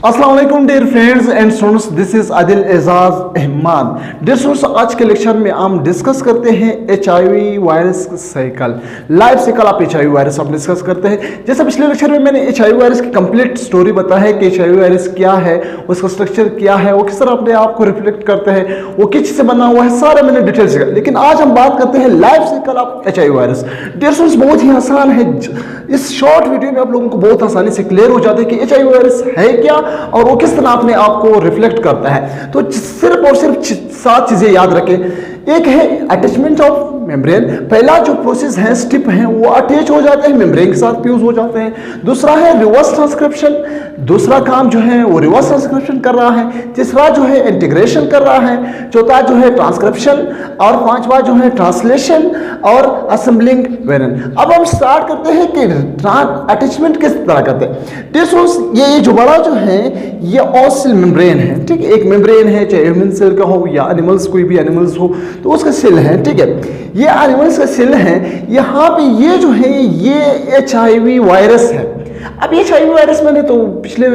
अस्सलाम वालेकुम dear friends and students, this is Adil Ejaz Ahmed. Dear students, आज के लेक्चर में हम डिस्कस करते हैं HIV virus cycle, life cycle of HIV virus हम डिस्कस करते हैं। जैसे पिछले लेक्चर में मैंने HIV वायरस की कंप्लीट स्टोरी बताया है कि HIV वायरस क्या है, उसका स्ट्रक्चर क्या है, वो किस तरह अपने आप को रिफ्लेक्ट करते हैं, वो किस चीज़ से बना हुआ है, सारा मैंने डिटेल से। लेकिन आज हम बात करते हैं life cycle of HIV virus. Dear students, बहुत ही आसान है, इस शॉर्ट वीडियो में आप लोगों को बहुत आसानी से क्लियर हो जाता है कि HIV वायरस है क्या और वो किस तरह अपने आप को रिफ्लेक्ट करता है। तो सिर्फ और सिर्फ 7 चीजें याद रखें। एक है अटैचमेंट ऑफ मेम्ब्रेन, पहला जो प्रोसेस है, स्टेप है, वो अटैच हो जाते हैं, मेम्ब्रेन के साथ फ्यूज हो जाते हैं। दूसरा है रिवर्स ट्रांसक्रिप्शन, दूसरा काम जो है वो रिवर्स ट्रांसक्रिप्शन कर रहा है। तीसरा जो है इंटीग्रेशन कर रहा है। चौथा जो है ट्रांसक्रिप्शन और पांचवा जो है ट्रांसलेशन और असेंबलिंग वेरिएंट। अब हम स्टार्ट करते हैं कि अटैचमेंट किस तरह करते हैं। ये जो बड़ा जो है ये ऑसिल मेम्ब्रेन है, ठीक है। एक मेम्ब्रेन है, चाहे ह्यूमन सेल का हो या एनिमल्स, कोई भी एनिमल्स हो तो उसका सेल है, ठीक है। ये एनिमल्स का सेल है। यहाँ पे ये जो है ये HIV वायरस है। अब ये HIV वायरस मैंने तो पिछले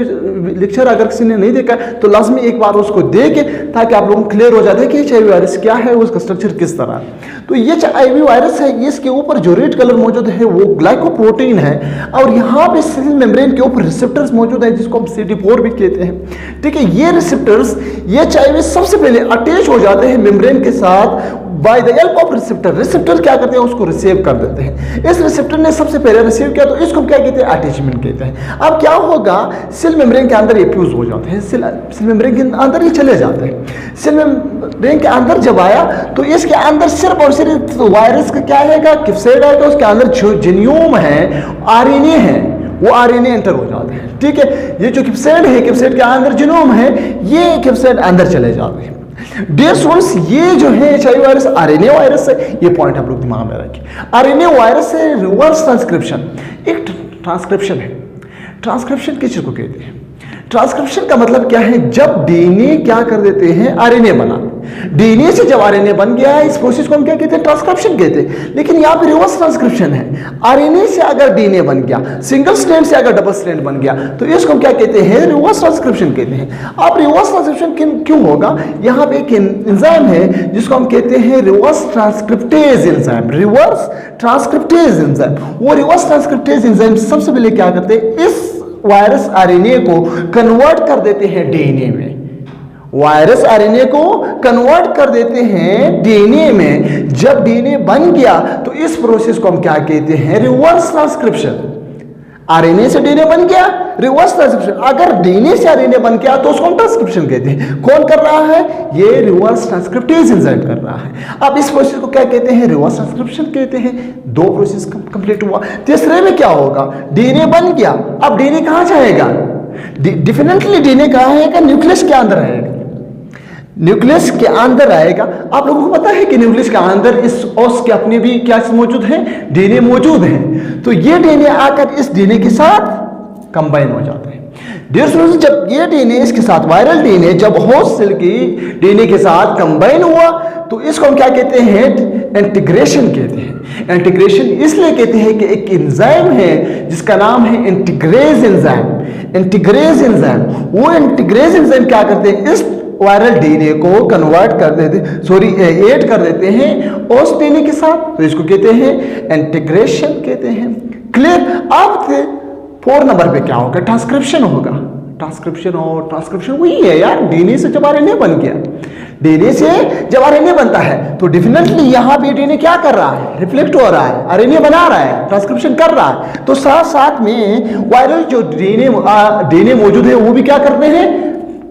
लेक्चर अगर किसी ने नहीं देखा तो लाजमी एक बार उसको देखे, ताकि आप लोगों को क्लियर हो जाता है कि HIV वायरस क्या है, उसका स्ट्रक्चर किस तरह है। तो ये HIV वायरस है, इसके ऊपर जो रेड कलर मौजूद है वो ग्लाइकोप्रोटीन है और यहाँ पे सेल मेम्ब्रेन के ऊपर रिसेप्टर्स मौजूद है जिसको हम CD4 भी कहते हैं, ठीक है। ये रिसेप्टर्स, ये HIV सबसे पहले अटैच हो जाते हैं मेम्ब्रेन के साथ by the help of receptor. Receptor क्या करते हैं, उसको रिसीव कर देते हैं। इस रिसेप्टर ने सबसे पहले रिसीव किया तो इसको क्या कहते हैं, अटैचमेंट कहते हैं। अब क्या होगा, सेल मेम्ब्रेन के अंदर ये फ्यूज हो जाते हैं, सेल मेम्ब्रेन के अंदर ये चले जाते हैं। सेल मेम्ब्रेन के अंदर जब आया तो इसके अंदर सिर्फ और सिर्फ वायरस का क्या आएगा, कैप्सिड आएगा। उसके अंदर जो जीनोम है, RNA है, वो RNA एंटर हो जाते हैं, ठीक है। ये जो कैप्सिड है, कैप्सिड के अंदर जीनोम है, ये कैप्सिड अंदर चले जाते हैं। डियर स्टूडेंट्स, ये जो है HIV वायरस RNA वायरस है, ये पॉइंट आप लोग दिमाग में रखें। RNA वायरस है रिवर्स ट्रांसक्रिप्शन, एक ट्रांसक्रिप्शन है। ट्रांसक्रिप्शन किस चीज को कहते हैं? ट्रांसक्रिप्शन का मतलब क्या है, जब DNA क्या कर देते हैं, RNA बना। DNA से जब RNA बन गया है, इस प्रोसेस को हम क्या कहते हैं, ट्रांसक्रिप्शन कहते हैं। लेकिन यहाँ पे रिवर्स ट्रांसक्रिप्शन है। RNA से अगर DNA बन गया, सिंगल स्ट्रैंड से अगर डबल स्ट्रैंड बन गया तो इसको हम क्या कहते हैं, रिवर्स ट्रांसक्रिप्शन कहते हैं। अब रिवर्स ट्रांसक्रिप्शन क्यों होगा, यहाँ पे एक एंजाइम है जिसको हम कहते हैं reverse transcriptase enzyme. Reverse transcriptase enzyme, वो रिवर्स ट्रांसक्रिप्टेज एंजाइम सबसे पहले क्या करते हैं, इस वायरस RNA को कन्वर्ट कर देते हैं DNA में। वायरस RNA को कन्वर्ट कर देते हैं DNA में। जब DNA बन गया तो इस प्रोसेस को हम क्या कहते हैं, रिवर्स ट्रांसक्रिप्शन। RNA से DNA बन गया, रिवर्स ट्रांसक्रिप्शन। अगर DNA से RNA बन गया तो उसको हम ट्रांसक्रिप्शन कहते हैं। कौन कर रहा है, ये रिवर्स ट्रांसक्रिप्टेज एंजाइम कर रहा है। अब इस प्रोसेस को क्या कहते हैं, रिवर्स ट्रांसक्रिप्शन कहते हैं। 2 प्रोसेस कंप्लीट हुआ। तीसरे में क्या होगा, DNA बन गया। अब DNA कहां जाएगा, डेफिनेटली DNA कहां आएगा, न्यूक्लियस के अंदर आएगा। न्यूक्लियस के अंदर आएगा। आप लोगों को पता है कि न्यूक्लियस के अंदर इस ओस के अपने भी क्या मौजूद है, DNA मौजूद है। तो ये DNA आकर इस DNA के साथ कंबाइन हो जाते हैं। डियर स्टूडेंट्स, जब ये DNA इसके साथ वायरल DNA जब होस्ट सेल की DNA के साथ कंबाइन हुआ तो इसको हम क्या कहते हैं, इंटीग्रेशन कहते हैं। इंटीग्रेशन इसलिए कहते हैं कि एक एंजाइम है जिसका नाम है इंटीग्रेज एंजाइम। इंटीग्रेज एंजाइम, वो इंटीग्रेज एंजाइम क्या करते हैं, इस वायरल DNA को कन्वर्ट कर देते, ऐड कर देते हैं उस DNA के साथ, तो इसको कहते हैं इंटीग्रेशन कहते हैं। क्लियर। अब 4 नंबर पे क्या होगा, ट्रांसक्रिप्शन होगा। ट्रांसक्रिप्शन और ट्रांसक्रिप्शन वही है यार, DNA से जब RNA बन गया, DNA से जब RNA बनता है तो डेफिनेटली यहाँ पे DNA क्या कर रहा है, रिफ्लेक्ट हो रहा है, RNA बना रहा है, ट्रांसक्रिप्शन कर रहा है। तो साथ साथ में वायरल जो DNA मौजूद है वो भी क्या करते हैं,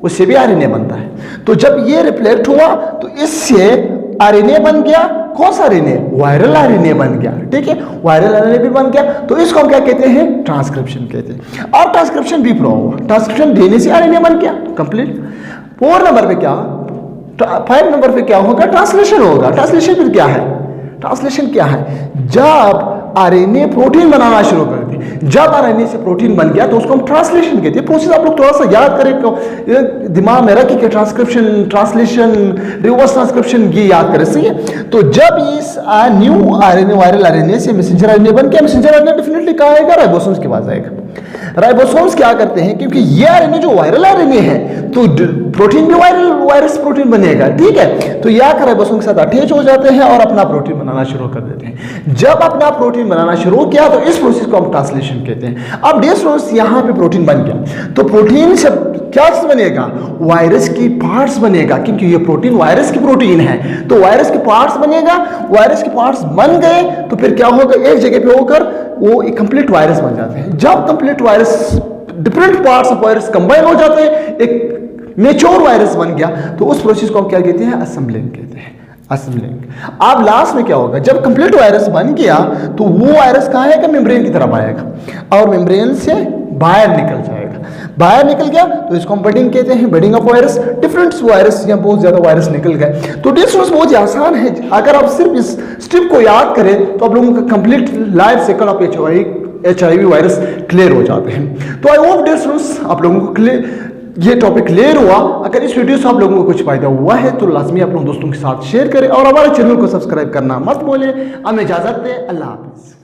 उससे भी RNA बनता है। तो जब ये रिफ्लेक्ट हुआ तो इससे RNA बन गया। कौन सा RNA, वायरल RNA बन गया, ठीक है। वायरल RNA भी बन गया तो इसको हम क्या कहते हैं, ट्रांसक्रिप्शन कहते हैं। और ट्रांसक्रिप्शन भी पूरा हुआ, ट्रांसक्रिप्शन DNA से RNA बन गया, कंप्लीट। 4 नंबर पे क्या, 5 नंबर पे क्या होगा, ट्रांसलेशन होगा। ट्रांसलेशन फिर क्या है, ट्रांसलेशन क्या है, जब RNA प्रोटीन बनाना शुरू कर दे, जब RNA से प्रोटीन बन गया तो उसको हम ट्रांसलेशन कहते हैं। प्रोसेस आप लोग थोड़ा सा याद करें, दिमाग में रखें कि ट्रांसक्रिप्शन, ट्रांसलेशन, रिवर्स ट्रांसक्रिप्शन, ये याद करें, सही है। तो जब इस न्यू RNA, वायरल RNA से मैसेंजर RNA बन गया, मैसेंजर RNA डेफिनेटली कहाँ आएगा, राइबोसोम्स के पास आएगा। राइबोसोम्स क्या करते हैं, क्योंकि ये आरएनए जो वायरल आरएनए है तो प्रोटीन भी वायरस प्रोटीन बनेगा, ठीक है। तो ये आकर राइबोसोम के साथ अटैच हो जाते हैं और अपना प्रोटीन बनाना शुरू कर देते हैं। जब अपना प्रोटीन बनाना शुरू किया तो इस प्रोसेस को हम ट्रांसलेशन कहते हैं। अब डिस्टेंस यहाँ पे प्रोटीन बन गया, तो प्रोटीन से क्या बनेगा, वायरस की पार्ट्स बनेगा, क्योंकि ये प्रोटीन वायरस की प्रोटीन है, तो वायरस के पार्ट्स बनेगा। वायरस के पार्ट्स बन गए तो फिर क्या होगा, एक जगह पे होकर वो एक कंप्लीट वायरस बन जाते हैं। जब complete virus, different parts of virus combine हो जाते हैं, एक मेच्योर वायरस बन गया, तो उस प्रोसेस को हम क्या कहते हैं, असेंबलिंग कहते हैं, असेंबलिंग। अब लास्ट में क्या होगा, जब कंप्लीट वायरस बन गया तो वो वायरस कहाँ है, कि मेम्ब्रेन की तरफ आएगा और मेम्ब्रेन से बाहर निकल जाएगा। बाहर निकल गया तो इसको हम बडिंग कहते हैं, budding of virus. Different virus या बहुत ज्यादा वायरस निकल गए, तो डिस्टेंस बहुत ही आसान है। अगर आप सिर्फ इस स्टेप को याद करें तो आप लोगों का complete life cycle of HIV virus clear हो जाते हैं। तो आई होप डिस्टेंस आप लोगों को ये टॉपिक क्लियर हुआ। अगर इस वीडियो से आप लोगों को कुछ फायदा हुआ है तो लाजमी अपने दोस्तों के साथ शेयर करें और हमारे चैनल को सब्सक्राइब करना मत भूलें। हमें इजाजत दें, अल्लाह हाफिज।